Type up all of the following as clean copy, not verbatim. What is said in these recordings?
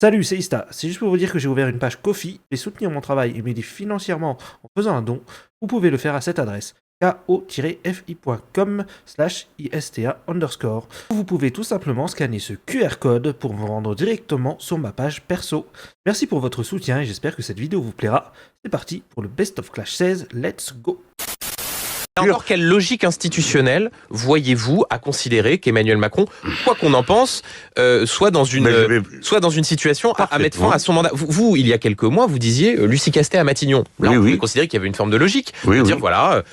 Salut, c'est Ista. C'est juste pour vous dire que j'ai ouvert une page Ko-fi et soutenir mon travail et m'aider financièrement en faisant un don. Vous pouvez le faire à cette adresse ko-fi.com/ista_. Vous pouvez tout simplement scanner ce QR code pour vous rendre directement sur ma page perso. Merci pour votre soutien et j'espère que cette vidéo vous plaira. C'est parti pour le Best of Clash 16, let's go! Encore, quelle logique institutionnelle voyez-vous à considérer qu'Emmanuel Macron, quoi qu'on en pense, soit dans une situation à mettre fin à son mandat? Vous, il y a quelques mois, vous disiez Lucie Castet à Matignon. Là, on pouvait considérer qu'il y avait une forme de logique. Dire voilà,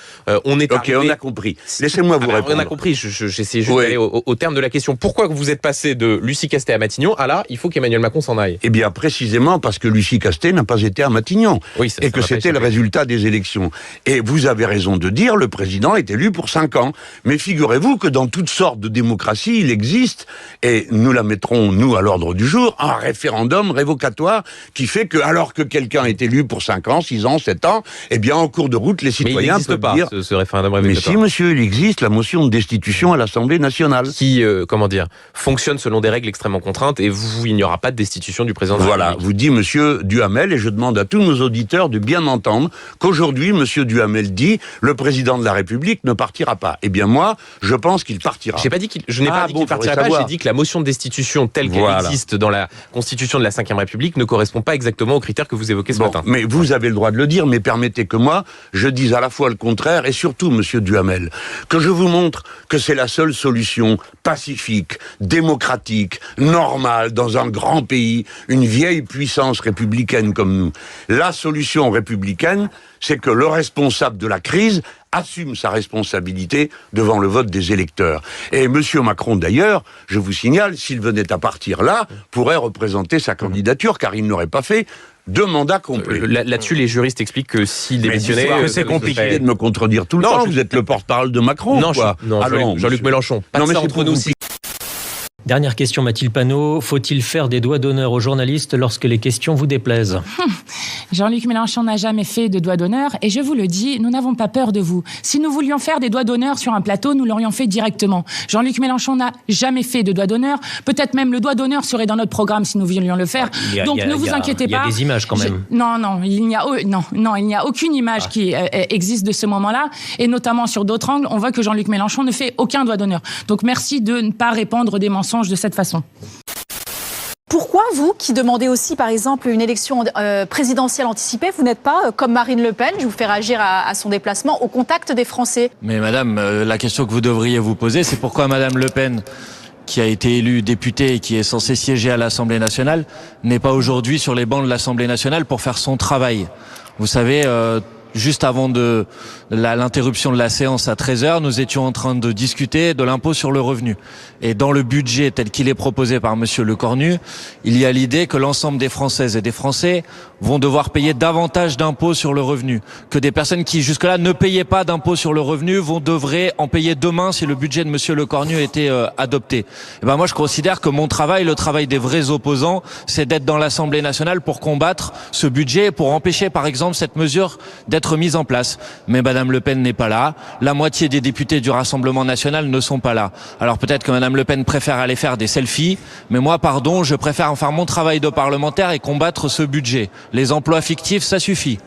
on est arrivé... Ok, on a compris. Laissez-moi vous répondre. On a compris, j'essaie juste d'aller au terme de la question. Pourquoi vous êtes passé de Lucie Castet à Matignon à là, il faut qu'Emmanuel Macron s'en aille? Eh bien, précisément parce que Lucie Castet n'a pas été à Matignon. Et que c'était le résultat des élections. Et vous avez raison de dire, le président est élu pour 5 ans. Mais figurez-vous que dans toutes sortes de démocraties, il existe, et nous la mettrons, nous, à l'ordre du jour, un référendum révocatoire qui fait que, alors que quelqu'un est élu pour 5 ans, 6 ans, 7 ans, eh bien, en cours de route, les citoyens peuvent dire... ce référendum révocatoire. Mais si, monsieur, il existe la motion de destitution à l'Assemblée nationale. Qui, fonctionne selon des règles extrêmement contraintes, et il n'y aura pas de destitution du président de la République. Voilà, vous dit monsieur Duhamel, et je demande à tous nos auditeurs de bien entendre qu'aujourd'hui, monsieur Duhamel dit, le président de la République ne partira pas. Eh bien moi, je pense qu'il partira. Je n'ai pas dit qu'il partira pas, j'ai dit que la motion de destitution telle qu'elle existe dans la Constitution de la Ve République ne correspond pas exactement aux critères que vous évoquez ce matin. Mais vous avez le droit de le dire, mais permettez que moi, je dise à la fois le contraire, et surtout, monsieur Duhamel, que je vous montre que c'est la seule solution pacifique, démocratique, normale, dans un grand pays, une vieille puissance républicaine comme nous. La solution républicaine, c'est que le responsable de la crise assume sa responsabilité devant le vote des électeurs. Et M. Macron, d'ailleurs, je vous signale, s'il venait à partir là, pourrait représenter sa candidature, car il n'aurait pas fait 2 mandats complets. Là-dessus, les juristes expliquent que s'il démissionnait... c'est compliqué de me contredire tout le temps. Vous êtes le porte-parole de Macron, quoi. Jean-Luc Mélenchon. Pas de ça entre nous. Dernière question, Mathilde Panot. Faut-il faire des doigts d'honneur aux journalistes lorsque les questions vous déplaisent? Jean-Luc Mélenchon n'a jamais fait de doigts d'honneur et je vous le dis, nous n'avons pas peur de vous. Si nous voulions faire des doigts d'honneur sur un plateau, nous l'aurions fait directement. Jean-Luc Mélenchon n'a jamais fait de doigts d'honneur. Peut-être même le doigt d'honneur serait dans notre programme si nous voulions le faire. Donc ne vous inquiétez pas. Il y a des images quand même. Non, il n'y a aucune image qui existe de ce moment-là. Et notamment sur d'autres angles, on voit que Jean-Luc Mélenchon ne fait aucun doigt d'honneur. Donc merci de ne pas répandre des mensonges de cette façon. Pourquoi vous, qui demandez aussi par exemple une élection présidentielle anticipée, vous n'êtes pas, comme Marine Le Pen, je vous fais réagir à son déplacement, au contact des Français? Mais madame, la question que vous devriez vous poser, c'est pourquoi madame Le Pen, qui a été élue députée et qui est censée siéger à l'Assemblée nationale, n'est pas aujourd'hui sur les bancs de l'Assemblée nationale pour faire son travail. Vous savez... Juste avant l'interruption de la séance à 13h, nous étions en train de discuter de l'impôt sur le revenu. Et dans le budget tel qu'il est proposé par monsieur Lecornu, il y a l'idée que l'ensemble des Françaises et des Français vont devoir payer davantage d'impôts sur le revenu. Que des personnes qui jusque-là ne payaient pas d'impôts sur le revenu devraient en payer demain si le budget de monsieur Lecornu était adopté. Et ben moi je considère que mon travail, le travail des vrais opposants, c'est d'être dans l'Assemblée nationale pour combattre ce budget, pour empêcher par exemple cette mesure d'être mise en place. Mais Madame Le Pen n'est pas là. La moitié des députés du Rassemblement national ne sont pas là. Alors peut-être que Madame Le Pen préfère aller faire des selfies, mais moi, pardon, je préfère faire mon travail de parlementaire et combattre ce budget. Les emplois fictifs, ça suffit.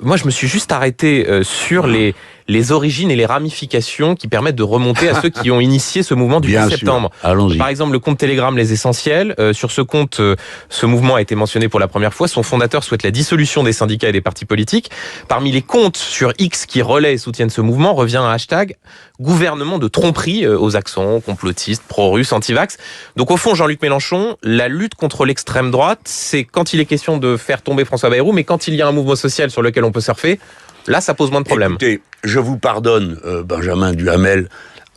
Moi, je me suis juste arrêté sur les origines et les ramifications qui permettent de remonter à ceux qui ont initié ce mouvement du 10 septembre. Par exemple, le compte Telegram Les Essentiels. Sur ce compte, ce mouvement a été mentionné pour la première fois. Son fondateur souhaite la dissolution des syndicats et des partis politiques. Parmi les comptes sur X qui relaient et soutiennent ce mouvement, revient un hashtag gouvernement de tromperie aux accents complotistes, pro-russes, anti-vax. Donc au fond, Jean-Luc Mélenchon, la lutte contre l'extrême droite, c'est quand il est question de faire tomber François Bayrou, mais quand il y a un mouvement social sur lequel on peut surfer, là, ça pose moins de problèmes. Écoutez, je vous pardonne, Benjamin Duhamel,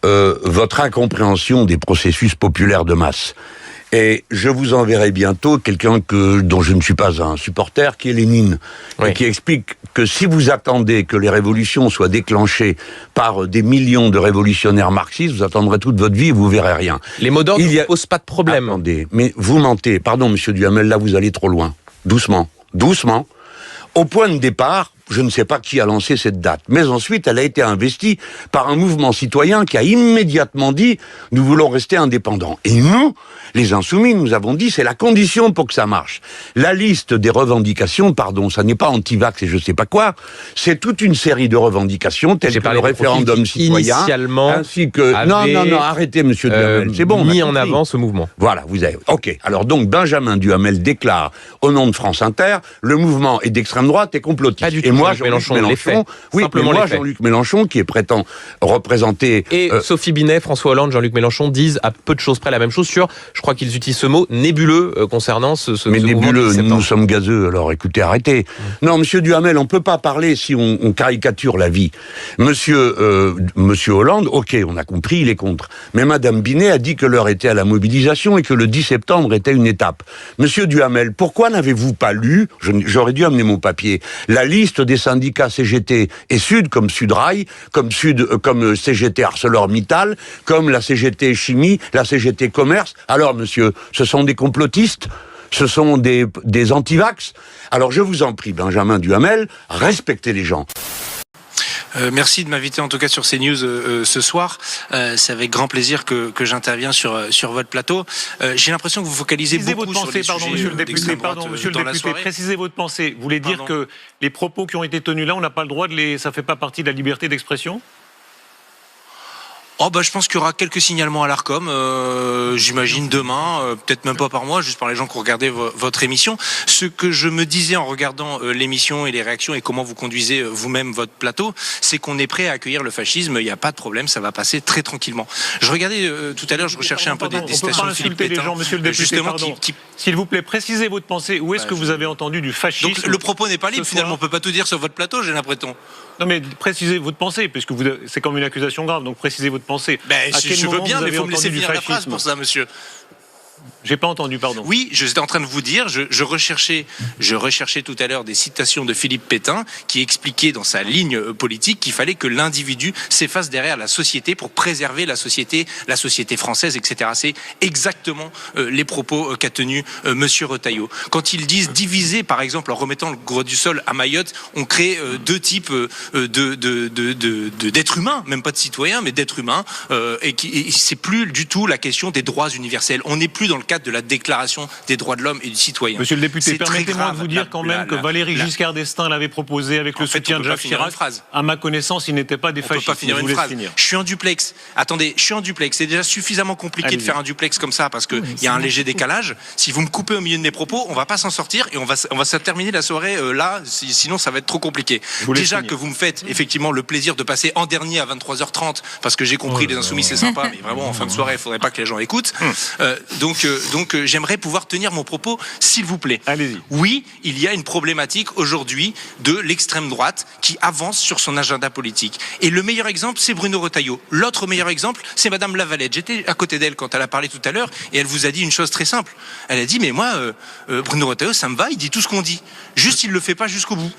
votre incompréhension des processus populaires de masse. Et je vous enverrai bientôt quelqu'un dont je ne suis pas un supporter, qui est Lénine, et qui explique que si vous attendez que les révolutions soient déclenchées par des millions de révolutionnaires marxistes, vous attendrez toute votre vie et vous verrez rien. Les mots d'ordre ne posent pas de problème. Attendez, mais vous mentez. Pardon, monsieur Duhamel, là vous allez trop loin. Doucement. Au point de départ, je ne sais pas qui a lancé cette date. Mais ensuite, elle a été investie par un mouvement citoyen qui a immédiatement dit « Nous voulons rester indépendants ». Et nous, les Insoumis, nous avons dit « C'est la condition pour que ça marche ». La liste des revendications, pardon, ça n'est pas anti-vax et je sais pas quoi, c'est toute une série de revendications telles que le référendum citoyen, ainsi que... Non, arrêtez, monsieur Duhamel, c'est bon. Mis en avant ce mouvement. Voilà, vous avez... Ok, alors donc Benjamin Duhamel déclare au nom de France Inter, le mouvement est d'extrême droite et complotiste. Pas du tout, moi, Jean-Luc Mélenchon, oui, mais moi, Jean-Luc Mélenchon, qui est prétend représenter... Et Sophie Binet, François Hollande, Jean-Luc Mélenchon disent à peu de choses près la même chose sur, je crois qu'ils utilisent ce mot, nébuleux concernant ce mais mouvement. Mais nébuleux, nous sommes gazeux, alors écoutez, arrêtez. Non, monsieur Duhamel, on peut pas parler si on caricature la vie. Monsieur Hollande, ok, on a compris, il est contre. Mais madame Binet a dit que l'heure était à la mobilisation et que le 10 septembre était une étape. Monsieur Duhamel, pourquoi n'avez-vous pas lu, j'aurais dû amener mon papier, la liste des syndicats CGT et Sud, comme Sudrail, comme CGT ArcelorMittal, comme la CGT Chimie, la CGT Commerce. Alors, monsieur, ce sont des complotistes? Ce sont des anti-vax? Alors, je vous en prie, Benjamin Duhamel, respectez les gens. Merci de m'inviter en tout cas sur CNews ce soir. C'est avec grand plaisir que j'interviens sur votre plateau. J'ai l'impression que vous focalisez beaucoup sur les sujets d'extrême droite dans la soirée. Précisez votre pensée. Vous voulez dire que les propos qui ont été tenus là, on n'a pas le droit de les... Ça fait pas partie de la liberté d'expression ? Je pense qu'il y aura quelques signalements à l'Arcom, j'imagine demain, peut-être même pas par moi, juste par les gens qui ont regardé votre émission. Ce que je me disais en regardant l'émission et les réactions et comment vous conduisez vous-même votre plateau, c'est qu'on est prêt à accueillir le fascisme, il n'y a pas de problème, ça va passer très tranquillement. Je regardais tout à l'heure, je recherchais un peu des citations de Philippe Pétain. Les gens, monsieur le député, s'il vous plaît, précisez votre pensée. Où est-ce que vous avez entendu du fascisme? Donc le propos n'est pas libre, finalement, on peut pas tout dire sur votre plateau, j'ai l'impression. Non mais précisez votre pensée, puisque c'est comme une accusation grave, donc précisez votre pensée. Je veux bien, mais il faut me laisser finir la phrase pour ça, monsieur. J'ai pas entendu, pardon. Oui, j'étais en train de vous dire, je recherchais tout à l'heure des citations de Philippe Pétain qui expliquait dans sa ligne politique qu'il fallait que l'individu s'efface derrière la société pour préserver la société française, etc. C'est exactement les propos qu'a tenus monsieur Retailleau. Quand ils disent diviser, par exemple, en remettant le gros du sol à Mayotte, on crée deux types d'êtres humains, même pas de citoyens, mais d'êtres humains, et c'est plus du tout la question des droits universels. On n'est plus dans le cadre de la déclaration des droits de l'homme et du citoyen. Monsieur le député, permettez-moi de vous dire quand même que Valéry Giscard d'Estaing l'avait proposé avec le soutien de Jacques Chirac. À ma connaissance, il n'était pas des fascistes. On peut pas finir une phrase. Je suis en duplex. Attendez, je suis en duplex. C'est déjà suffisamment compliqué de faire un duplex comme ça parce qu'il y a un léger décalage. Si vous me coupez au milieu de mes propos, on va pas s'en sortir et on va se terminer la soirée là. Sinon, ça va être trop compliqué. Déjà que vous me faites effectivement le plaisir de passer en dernier à 23h30 parce que j'ai compris les Insoumis c'est sympa, mais vraiment en fin de soirée, il faudrait pas que les gens écoutent. Donc j'aimerais pouvoir tenir mon propos, s'il vous plaît. Allez-y. Oui, il y a une problématique aujourd'hui de l'extrême droite qui avance sur son agenda politique. Et le meilleur exemple, c'est Bruno Retailleau. L'autre meilleur exemple, c'est Madame Lavalette. J'étais à côté d'elle quand elle a parlé tout à l'heure et elle vous a dit une chose très simple. Elle a dit, mais moi, Bruno Retailleau, ça me va, il dit tout ce qu'on dit. Juste, il le fait pas jusqu'au bout.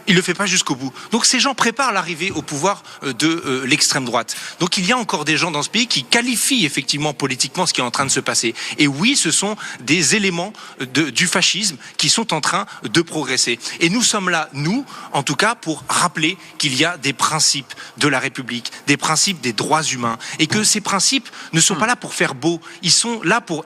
Il le fait pas jusqu'au bout. Donc ces gens préparent l'arrivée au pouvoir de l'extrême droite. Donc il y a encore des gens dans ce pays qui qualifient effectivement politiquement ce qui est en train de se passer. Et oui, ce sont des éléments du fascisme qui sont en train de progresser. Et nous sommes là, nous, en tout cas, pour rappeler qu'il y a des principes de la République, des principes des droits humains, et que ces principes ne sont pas là pour faire beau. Ils sont là pour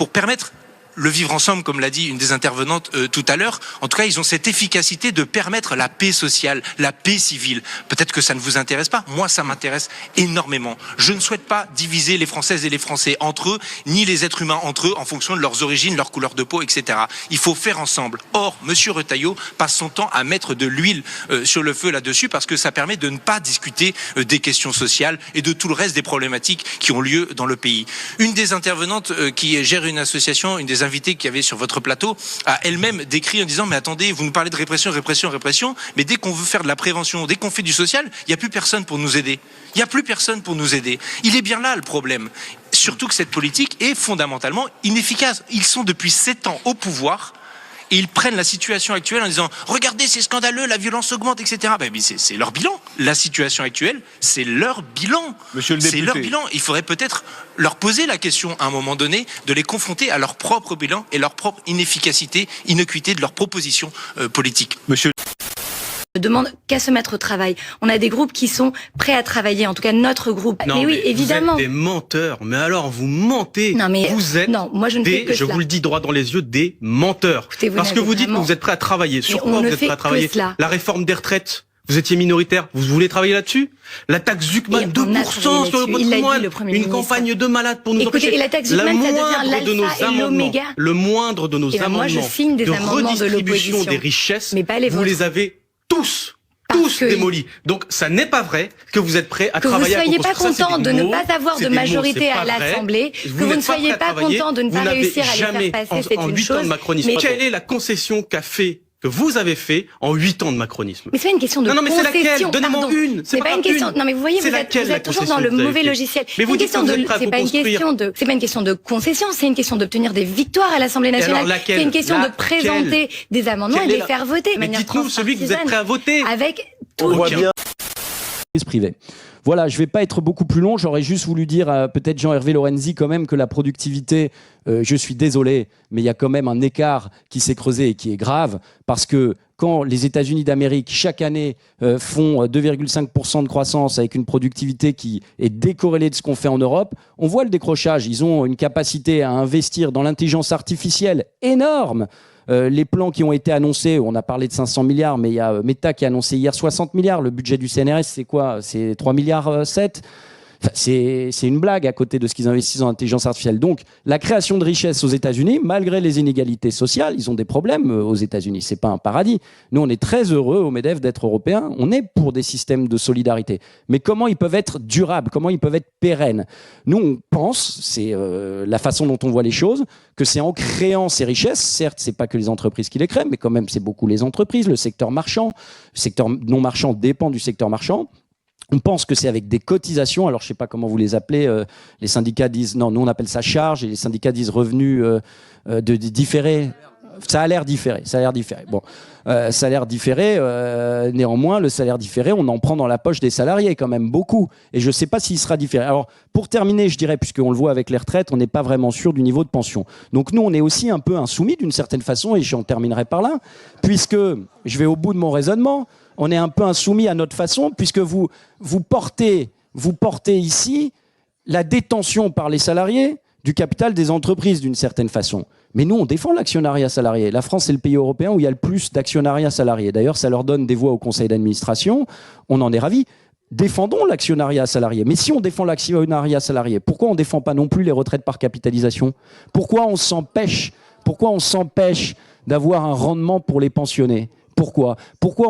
permettre le vivre ensemble, comme l'a dit une des intervenantes tout à l'heure. En tout cas, ils ont cette efficacité de permettre la paix sociale, la paix civile. Peut-être que ça ne vous intéresse pas. Moi, ça m'intéresse énormément. Je ne souhaite pas diviser les Françaises et les Français entre eux, ni les êtres humains entre eux, en fonction de leurs origines, leur couleur de peau, etc. Il faut faire ensemble. Or, monsieur Retailleau passe son temps à mettre de l'huile sur le feu là-dessus parce que ça permet de ne pas discuter des questions sociales et de tout le reste des problématiques qui ont lieu dans le pays. Une des intervenantes qui gère une association, une des invitée qui avait sur votre plateau a elle-même décrit en disant mais attendez, vous nous parlez de répression, mais dès qu'on veut faire de la prévention, dès qu'on fait du social, il n'y a plus personne pour nous aider. Il n'y a plus personne pour nous aider. Il est bien là le problème. Surtout que cette politique est fondamentalement inefficace. Ils sont depuis 7 ans au pouvoir. Et ils prennent la situation actuelle en disant « Regardez, c'est scandaleux, la violence augmente, etc. » Mais c'est leur bilan. La situation actuelle, c'est leur bilan. C'est leur bilan. Il faudrait peut-être leur poser la question à un moment donné, de les confronter à leur propre bilan et leur propre inefficacité, innocuité de leurs propositions politiques. ne demande qu'à se mettre au travail. On a des groupes qui sont prêts à travailler, en tout cas notre groupe. Non, mais oui, évidemment. Vous êtes des menteurs. Mais alors, vous mentez. Non, mais vous êtes moi, je ne fais que je cela. vous le dis droit dans les yeux, des menteurs. Écoutez, parce que vous dites que vous êtes prêts à travailler. Sur quoi vous êtes prêts à travailler? La réforme des retraites. Vous étiez minoritaire, vous voulez travailler là-dessus? La taxe Zuckman, 2% sur le patrimoine, une campagne de malades pour nous empêcher. Et la taxe Zuckman, ça devient l'alpha et l'oméga. Le moindre de nos amendements moi, je signe des amendements de redistribution des richesses, vous les avez tous démolis. Donc ça n'est pas vrai que vous êtes prêts à travailler à que vous ne soyez pas content de ne pas avoir de majorité à l'Assemblée, que vous ne soyez pas content de ne pas réussir à les faire passer, c'est une chose. Mais quelle est la concession que vous avez fait en 8 ans de macronisme? Mais c'est pas une question de concession. Non, mais c'est laquelle? Donnez-moi une. C'est pas une question. Non, mais vous voyez, vous êtes toujours dans le mauvais logiciel. Mais vous dites que vous êtes prêt à co-construire. C'est pas une question de concession, c'est une question d'obtenir des victoires à l'Assemblée nationale. C'est une question de présenter des amendements et de les faire voter. Mais dites-nous celui que vous êtes prêt à voter. Avec tout. Privé. Voilà, je ne vais pas être beaucoup plus long, j'aurais juste voulu dire à peut-être Jean-Hervé Lorenzi quand même que la productivité, je suis désolé, mais il y a quand même un écart qui s'est creusé et qui est grave, parce que quand les États-Unis d'Amérique, chaque année, font 2,5% de croissance avec une productivité qui est décorrélée de ce qu'on fait en Europe, on voit le décrochage. Ils ont une capacité à investir dans l'intelligence artificielle énorme. Les plans qui ont été annoncés, on a parlé de 500 milliards, mais il y a Meta qui a annoncé hier 60 milliards. Le budget du CNRS, c'est quoi? C'est 3 milliards 7. Enfin, c'est une blague à côté de ce qu'ils investissent en intelligence artificielle. Donc, la création de richesses aux États-Unis, malgré les inégalités sociales, ils ont des problèmes aux États-Unis. C'est pas un paradis. Nous, on est très heureux au MEDEF d'être européens. On est pour des systèmes de solidarité. Mais comment ils peuvent être durables? Comment ils peuvent être pérennes? Nous, on pense, c'est la façon dont on voit les choses, que c'est en créant ces richesses. Certes, c'est pas que les entreprises qui les créent, mais quand même, c'est beaucoup les entreprises, le secteur marchand. Le secteur non marchand dépend du secteur marchand. On pense que c'est avec des cotisations. Alors, je ne sais pas comment vous les appelez. Les syndicats disent non, nous on appelle ça charge, et les syndicats disent revenus de différés. Ça a l'air différé. Bon, salaire différé. Néanmoins, le salaire différé, on en prend dans la poche des salariés quand même beaucoup. Et je ne sais pas s'il sera différé. Alors, pour terminer, je dirais, puisqu'on le voit avec les retraites, on n'est pas vraiment sûr du niveau de pension. Donc nous, on est aussi un peu insoumis d'une certaine façon, et j'en terminerai par là, puisque je vais au bout de mon raisonnement. On est un peu insoumis à notre façon, puisque vous portez ici la détention par les salariés du capital des entreprises d'une certaine façon. Mais nous, on défend l'actionnariat salarié. La France, c'est le pays européen où il y a le plus d'actionnariat salarié. D'ailleurs, ça leur donne des voix au conseil d'administration. On en est ravis. Défendons l'actionnariat salarié. Mais si on défend l'actionnariat salarié, pourquoi on ne défend pas non plus les retraites par capitalisation? Pourquoi on s'empêche d'avoir un rendement pour les pensionnés? Pourquoi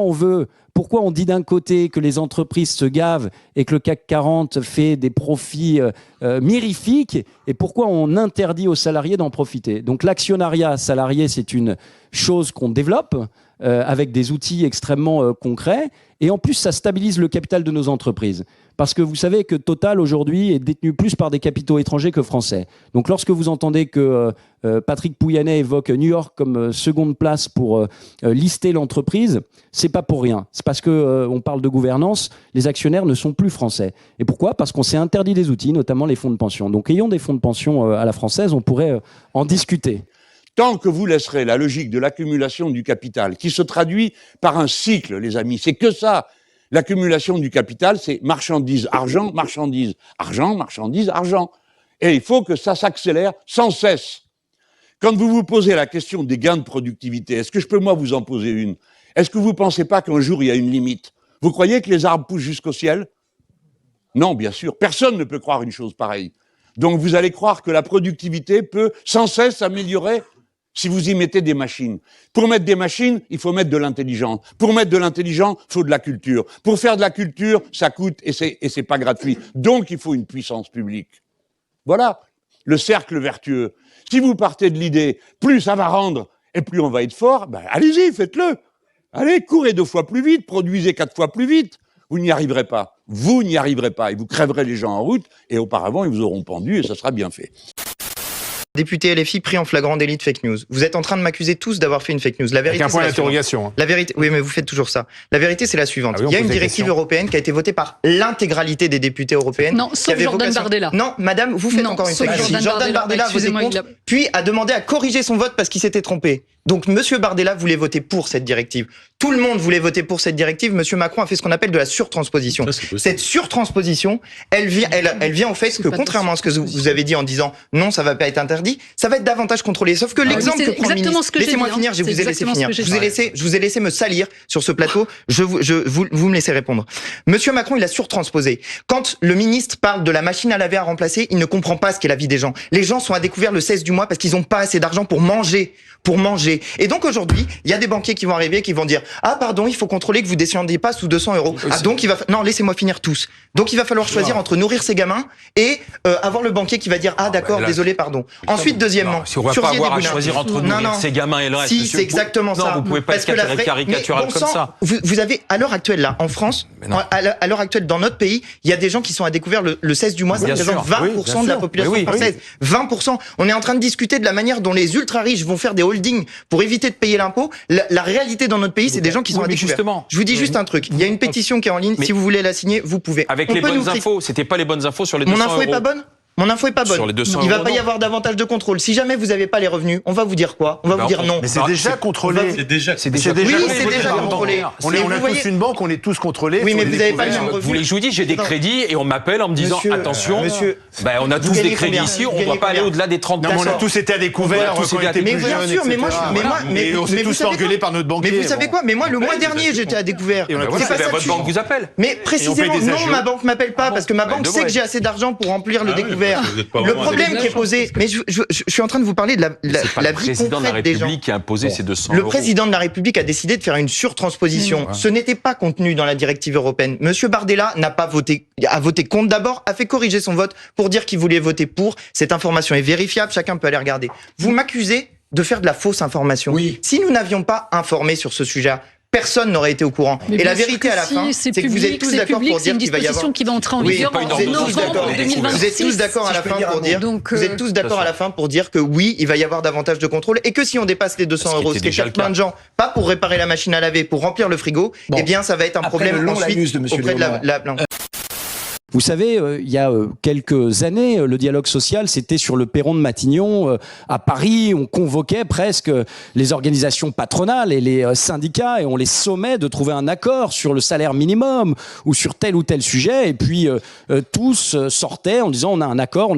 on dit d'un côté que les entreprises se gavent et que le CAC 40 fait des profits mirifiques, et pourquoi on interdit aux salariés d'en profiter? Donc l'actionnariat salarié, c'est une chose qu'on développe avec des outils extrêmement concrets, et en plus ça stabilise le capital de nos entreprises. Parce que vous savez que Total aujourd'hui est détenu plus par des capitaux étrangers que français. Donc lorsque vous entendez que Patrick Pouyanné évoque New York comme seconde place pour lister l'entreprise, c'est pas pour rien. C'est parce que on parle de gouvernance, les actionnaires ne sont plus français. Et pourquoi? Parce qu'on s'est interdit des outils, notamment les fonds de pension. Donc ayons des fonds de pension à la française, on pourrait en discuter. Tant que vous laisserez la logique de l'accumulation du capital, qui se traduit par un cycle, les amis, c'est que ça. L'accumulation du capital, c'est marchandise, argent, marchandise, argent, marchandise, argent. Et il faut que ça s'accélère sans cesse. Quand vous vous posez la question des gains de productivité, est-ce que je peux moi vous en poser une? Est-ce que vous ne pensez pas qu'un jour il y a une limite? Vous croyez que les arbres poussent jusqu'au ciel? Non, bien sûr. Personne ne peut croire une chose pareille. Donc vous allez croire que la productivité peut sans cesse s'améliorer si vous y mettez des machines. Pour mettre des machines, il faut mettre de l'intelligence. Pour mettre de l'intelligence, il faut de la culture. Pour faire de la culture, ça coûte et c'est pas gratuit. Donc il faut une puissance publique. Voilà le cercle vertueux. Si vous partez de l'idée, plus ça va rendre et plus on va être fort, ben allez-y, faites-le. Allez, courez 2 fois plus vite, produisez 4 fois plus vite. Vous n'y arriverez pas. Vous n'y arriverez pas et vous crèverez les gens en route et auparavant ils vous auront pendu et ça sera bien fait. Député LFI pris en flagrant délit de fake news. Vous êtes en train de m'accuser tous d'avoir fait une fake news. La vérité, avec un point d'interrogation. La vérité, oui, mais vous faites toujours ça. La vérité, c'est la suivante. Il y a une directive européenne qui a été votée par l'intégralité des députés européens. Non, sauf Jordan Bardella. Non, madame, vous faites encore une fake news. Jordan Bardella a voté contre, puis a demandé à corriger son vote parce qu'il s'était trompé. Donc, Monsieur Bardella voulait voter pour cette directive. Tout le monde voulait voter pour cette directive. Monsieur Macron a fait ce qu'on appelle de la surtransposition. Cette surtransposition, elle vient au fait que, contrairement à ce que vous avez dit en disant non, ça va pas être interdit, ça va être davantage contrôlé. Sauf que l'exemple que prend le ministre, laissez-moi finir, je vous ai laissé finir. Je vous ai laissé me salir sur ce plateau. Vous me laissez répondre. Monsieur Macron, il a surtransposé. Quand le ministre parle de la machine à laver à remplacer, il ne comprend pas ce qu'est la vie des gens. Les gens sont à découvert le 16 du mois parce qu'ils n'ont pas assez d'argent pour manger. Et donc aujourd'hui, il y a des banquiers qui vont arriver, qui vont dire ah pardon, il faut contrôler que vous descendiez pas sous 200 €. Ah donc non, laissez-moi finir tous. Donc il va falloir choisir entre nourrir ses gamins et avoir le banquier qui va dire ah d'accord, désolé, pardon. Ensuite, deuxièmement, si on va pas avoir à choisir entre nourrir ses gamins et le reste. Si, c'est exactement ça. Non, vous pouvez pas être caricatural comme ça. Vous avez à l'heure actuelle là en France, à l'heure actuelle dans notre pays, il y a des gens qui sont à découvert le 16 du mois, ça représente 20% de la population française. 20%. On est en train de discuter de la manière dont les ultra riches vont faire des holdings pour éviter de payer l'impôt. La réalité dans notre pays, c'est des gens qui sont à découvert. Je vous dis juste un truc. Il y a une pétition qui est en ligne. Si vous voulez la signer, vous pouvez. Avec les bonnes infos. C'était pas les bonnes infos sur les 200 €. Mon info est pas bonne. Mon info est pas bonne. Sur les 200 il va pas y avoir davantage de contrôle. Si jamais vous n'avez pas les revenus, on va vous dire quoi? On va vous dire non. Mais c'est déjà contrôlé. Oui, c'est déjà contrôlé. On a tous une banque, on est tous contrôlés. Oui, mais vous n'avez pas le même revenu. Vous voulez que je vous dise, j'ai des crédits et on m'appelle en me disant attention, on a tous des crédits ici, on ne doit pas aller au-delà des 30%. Non, on a tous été à découvert quand on était plus jeunes, mais on s'est tous fait engueuler par notre banquier. Mais vous savez quoi? Mais moi, le mois dernier, j'étais à découvert. C'est pas ça. Votre banque vous appelle. Mais précisément, non, ma banque m'appelle pas parce que ma banque sait que j'ai assez d'argent pour remplir le découvert. Le problème qui est posé, mais je suis en train de vous parler de la vie concrète des gens. Qui a imposé ces 200 €. Le président de la République a décidé de faire une surtransposition. Ce n'était pas contenu dans la directive européenne. Monsieur Bardella a voté contre d'abord, a fait corriger son vote pour dire qu'il voulait voter pour. Cette information est vérifiable, chacun peut aller regarder. Vous m'accusez de faire de la fausse information. Si nous n'avions pas informé sur ce sujet, personne n'aurait été au courant. Et la vérité à la fin, c'est que vous êtes tous d'accord pour dire qu'il va y avoir... qui va entrer en vigueur en novembre 2026. Vous êtes tous d'accord à la fin pour dire... Vous êtes tous d'accord à la fin pour dire que oui, il va y avoir davantage de contrôle et que si on dépasse les 200 €, ce qui est plein de gens, pas pour réparer la machine à laver, pour remplir le frigo, eh bien ça va être un problème ensuite auprès de la... Vous savez, il y a quelques années, le dialogue social, c'était sur le perron de Matignon. À Paris, on convoquait presque les organisations patronales et les syndicats et on les sommait de trouver un accord sur le salaire minimum ou sur tel ou tel sujet. Et puis, tous sortaient en disant on a un accord.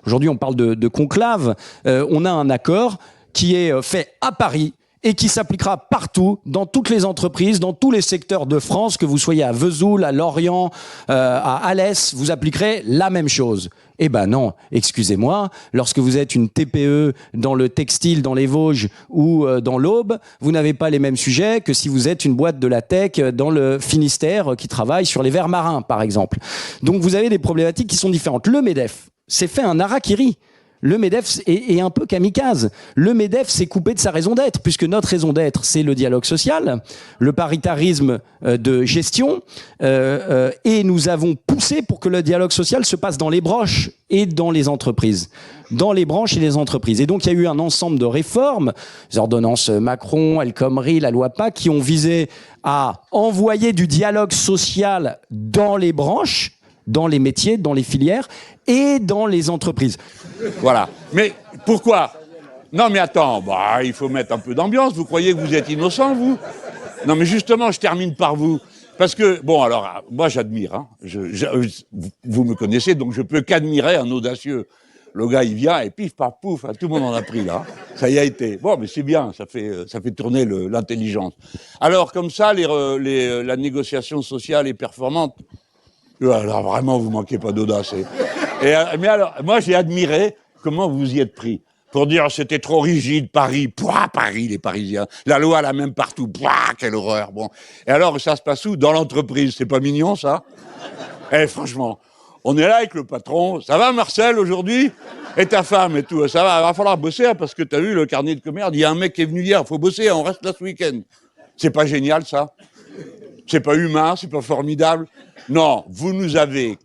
Aujourd'hui, on parle de conclave. On a un accord qui est fait à Paris et qui s'appliquera partout, dans toutes les entreprises, dans tous les secteurs de France, que vous soyez à Vesoul, à Lorient, à Alès, vous appliquerez la même chose. Eh ben non, excusez-moi, lorsque vous êtes une TPE dans le textile, dans les Vosges ou dans l'Aube, vous n'avez pas les mêmes sujets que si vous êtes une boîte de la tech dans le Finistère qui travaille sur les vers marins, par exemple. Donc vous avez des problématiques qui sont différentes. Le MEDEF s'est fait un harakiri. Le MEDEF est un peu kamikaze. Le MEDEF s'est coupé de sa raison d'être, puisque notre raison d'être, c'est le dialogue social, le paritarisme de gestion, et nous avons poussé pour que le dialogue social se passe dans les branches et dans les entreprises. Dans les branches et les entreprises. Et donc, il y a eu un ensemble de réformes, les ordonnances Macron, El Khomri, la loi PAC, qui ont visé à envoyer du dialogue social dans les branches, dans les métiers, dans les filières et dans les entreprises. Voilà. Mais pourquoi? Non mais attends, il faut mettre un peu d'ambiance. Vous croyez que vous êtes innocent, vous? Non mais justement, je termine par vous. Parce que, moi j'admire. Hein. Vous me connaissez, donc je peux qu'admirer un audacieux. Le gars, il vient et pif, paf, pouf, tout le monde en a pris là. Ça y a été. Bon, mais c'est bien, ça fait tourner l'intelligence. Alors comme ça, la négociation sociale est performante. Alors vraiment, vous manquez pas d'audace. Mais alors, moi j'ai admiré comment vous y êtes pris. Pour dire c'était trop rigide, Paris, Paris, les Parisiens. La loi la même partout, quelle horreur. Bon. Et alors, ça se passe où? Dans l'entreprise, c'est pas mignon ça? Franchement, on est là avec le patron. Ça va Marcel aujourd'hui? Et ta femme et tout, ça va falloir bosser hein, parce que t'as vu le carnet de commerce, il y a un mec qui est venu hier, faut bosser, on reste là ce week-end. C'est pas génial ça? C'est pas humain, c'est pas formidable? Non, vous avez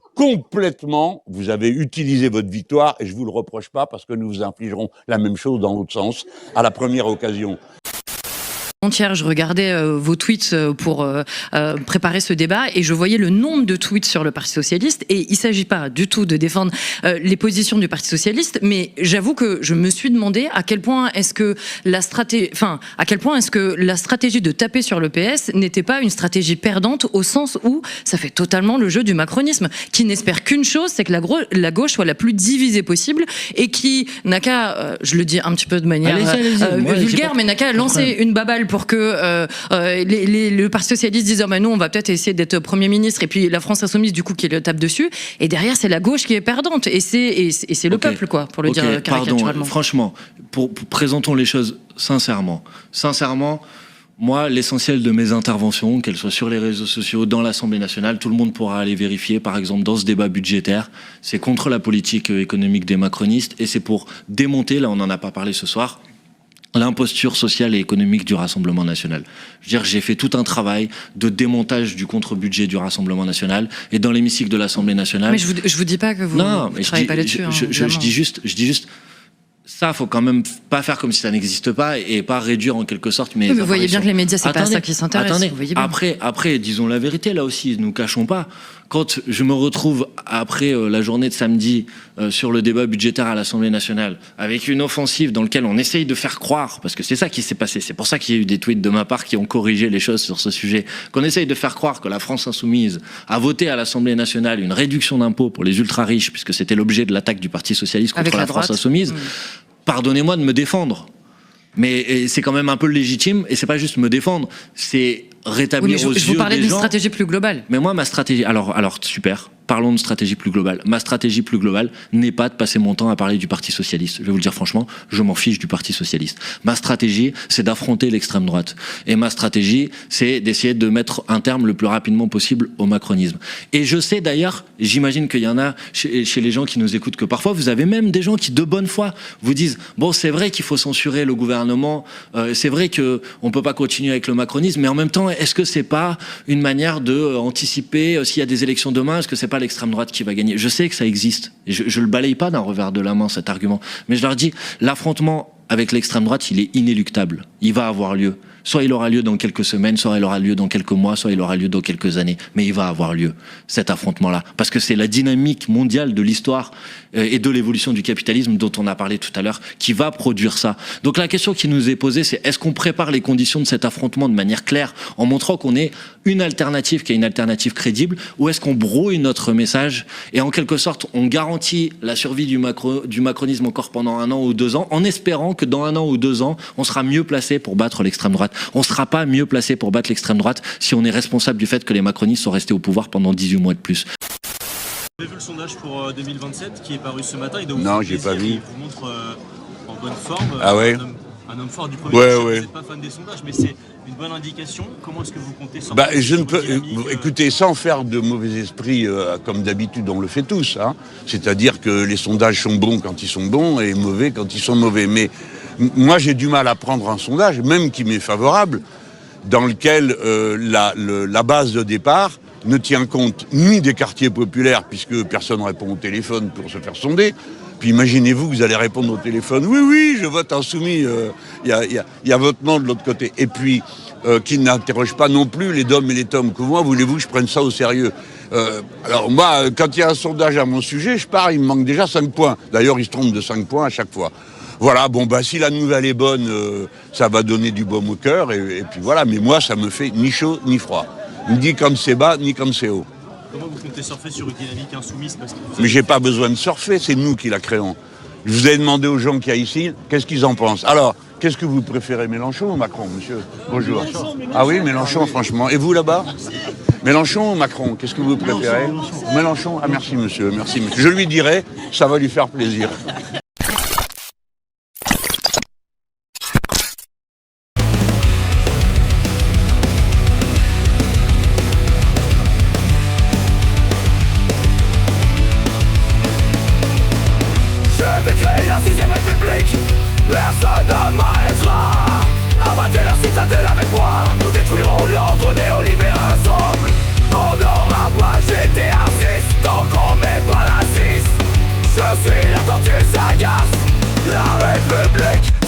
utilisé votre victoire et je vous le reproche pas parce que nous vous infligerons la même chose dans l'autre sens à la première occasion. Hier, je regardais vos tweets pour préparer ce débat et je voyais le nombre de tweets sur le Parti socialiste et il ne s'agit pas du tout de défendre les positions du Parti socialiste, mais j'avoue que je me suis demandé à quel point est-ce que la stratégie de taper sur le PS n'était pas une stratégie perdante au sens où ça fait totalement le jeu du macronisme qui n'espère qu'une chose, c'est que la gauche soit la plus divisée possible et qui n'a qu'à, je le dis un petit peu de manière vulgaire, mais n'a qu'à lancer une baballe pour que le Parti socialiste dise nous on va peut-être essayer d'être Premier ministre et puis la France insoumise du coup qui le tape dessus et derrière c'est la gauche qui est perdante et c'est le peuple quoi pour le dire caricaturalement. Pardon, franchement, présentons les choses sincèrement, moi, l'essentiel de mes interventions, qu'elles soient sur les réseaux sociaux, dans l'Assemblée nationale, tout le monde pourra aller vérifier, par exemple, dans ce débat budgétaire, c'est contre la politique économique des macronistes et c'est pour démonter, là on n'en a pas parlé ce soir, l'imposture sociale et économique du Rassemblement national. Je veux dire, j'ai fait tout un travail de démontage du contre-budget du Rassemblement national et dans l'hémicycle de l'Assemblée nationale... Mais je vous dis pas que vous ne travaillez pas là-dessus. Je dis juste... Ça, faut quand même pas faire comme si ça n'existe pas et pas réduire en quelque sorte. Mais vous voyez bien que les médias, c'est pas à ça qui s'intéressent. Après, disons la vérité, là aussi, nous cachons pas. Quand je me retrouve après la journée de samedi sur le débat budgétaire à l'Assemblée nationale, avec une offensive dans laquelle on essaye de faire croire, parce que c'est ça qui s'est passé, c'est pour ça qu'il y a eu des tweets de ma part qui ont corrigé les choses sur ce sujet, qu'on essaye de faire croire que la France insoumise a voté à l'Assemblée nationale une réduction d'impôts pour les ultra-riches, puisque c'était l'objet de l'attaque du Parti socialiste contre la France insoumise. Pardonnez-moi de me défendre, mais c'est quand même un peu légitime, et c'est pas juste me défendre, c'est rétablir aux yeux des gens... Je vous parlais d'une stratégie plus globale. Mais moi, ma stratégie... Alors super, parlons de stratégie plus globale. Ma stratégie plus globale n'est pas de passer mon temps à parler du Parti socialiste. Je vais vous le dire franchement, je m'en fiche du Parti socialiste. Ma stratégie, c'est d'affronter l'extrême droite. Et ma stratégie, c'est d'essayer de mettre un terme le plus rapidement possible au macronisme. Et je sais d'ailleurs, j'imagine qu'il y en a chez les gens qui nous écoutent, que parfois vous avez même des gens qui, de bonne foi, vous disent « Bon, c'est vrai qu'il faut censurer le gouvernement, c'est vrai qu'on peut pas continuer avec le macronisme, mais en même temps, est-ce que c'est pas une manière de anticiper s'il y a des élections demain, est-ce que c'est pas l'extrême droite qui va gagner ?» Je sais que ça existe. Je le balaye pas d'un revers de la main, cet argument. Mais je leur dis, l'affrontement avec l'extrême droite, il est inéluctable. Il va avoir lieu. Soit il aura lieu dans quelques semaines, soit il aura lieu dans quelques mois, soit il aura lieu dans quelques années. Mais il va avoir lieu, cet affrontement-là. Parce que c'est la dynamique mondiale de l'histoire et de l'évolution du capitalisme dont on a parlé tout à l'heure qui va produire ça. Donc la question qui nous est posée, c'est est-ce qu'on prépare les conditions de cet affrontement de manière claire en montrant qu'on est une alternative qui est une alternative crédible, ou est-ce qu'on brouille notre message et en quelque sorte on garantit la survie du macronisme encore pendant 1 an ou 2 ans en espérant que dans 1 an ou 2 ans on sera mieux placé pour battre l'extrême droite. On ne sera pas mieux placé pour battre l'extrême droite si on est responsable du fait que les macronistes sont restés au pouvoir pendant 18 mois de plus. Vous avez vu le sondage pour 2027 qui est paru ce matin? Non, j'ai pas vu. Il vous montre en bonne forme. Ah ouais. Un homme fort du premier tour. Vous n'êtes pas fan des sondages, mais c'est une bonne indication. Comment est-ce que vous comptez sortir je ne peux. Écoutez, sans faire de mauvais esprit, comme d'habitude, on le fait tous. Hein. C'est-à-dire que les sondages sont bons quand ils sont bons et mauvais quand ils sont mauvais. Mais moi, j'ai du mal à prendre un sondage, même qui m'est favorable, dans lequel la base de départ ne tient compte ni des quartiers populaires, puisque personne ne répond au téléphone pour se faire sonder. Puis imaginez-vous que vous allez répondre au téléphone « Oui, je vote insoumis, y a votre nom de l'autre côté ». Et puis, qui n'interroge pas non plus les DOM et les TOM. Comment voulez-vous que je prenne ça au sérieux ? Alors moi, quand il y a un sondage à mon sujet, je pars, il me manque déjà 5 points. D'ailleurs, il se trompe de 5 points à chaque fois. Voilà, si la nouvelle est bonne, ça va donner du baume au cœur. Et puis voilà, mais moi, ça me fait ni chaud ni froid. Ni comme c'est bas, ni comme c'est haut. Comment vous comptez surfer sur une dynamique insoumise parce que Mais j'ai pas besoin de surfer, c'est nous qui la créons. Je vous ai demandé aux gens qu'il y a ici, qu'est-ce qu'ils en pensent. Alors, qu'est-ce que vous préférez, Mélenchon ou Macron, monsieur? Bonjour. Mélenchon. Ah oui, Mélenchon, franchement. Et vous, là-bas? Mélenchon ou Macron? Qu'est-ce que vous préférez? Mélenchon. Ah, merci, monsieur. Merci, monsieur. Je lui dirai, ça va lui faire plaisir. Personne ne m'arrêtera. Abattez leur citadelle avec moi. Nous détruirons l'ordre néolibéral ensemble. On n'aura pas jeté un 6 tant qu'on met pas la 6. Je suis la tortue sagace, la République.